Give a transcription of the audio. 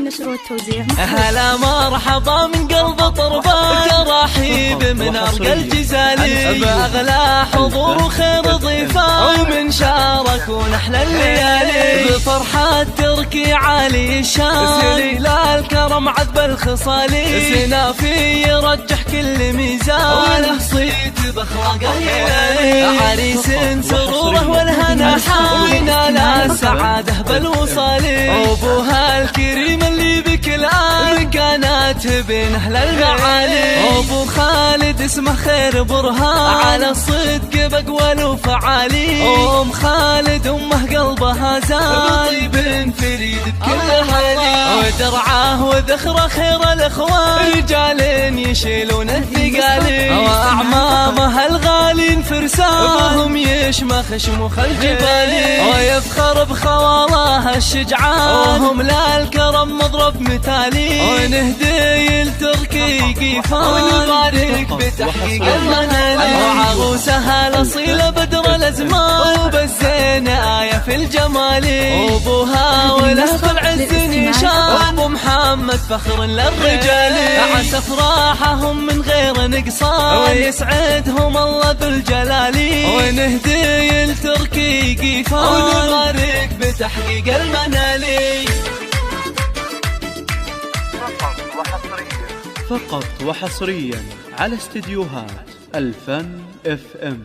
النشر والتوزيع. هلا مرحبا من قلب طربان، ترحيب من أرقى الجزالي، بأغلى حضور وخير ضيفان، ومن شاركون أحلى الليالي، بفرحة تركي عالي الشان، سليل الكرم عذب الخصالي، سنافي يرجح كل ميزان، وله صيت بأخلاق الليالي، عريس سروره والهنا حاين على السعادة بالوصالي، أبوها الكريم اللي بك الآن كانت بين أهل المعالي، أبو خالد اسمه خير برهان، على الصدق بقوال وفعالي، أم خالد أمه قلبها زان، طيب فريد بكل حالي، ودرعاه وذخره خير الأخوان، رجال يشيلون الثقالي، وأعمامه الغالين فرسان، وهم يشمخ شموخ الجبالي، ويفخر بخواله الشجعان، وهم للكرم مضرب مثالي، ونهدي لتركي قيفان، ونبارك بتحقيق المنالي، وعروسها الأصيلة بدر الأزمان، وبالزين آية في الجمال، أبوها وله في العز نشان، أبو محمد فخر للرجال، عسى أفراحهم من غير نقصان، ويسعدهم الله ذو الجلال، ونهدي لتركي قيفان، ونبارك بتحقيق المنالي. فقط وحصريا على استديوهات الفن FM.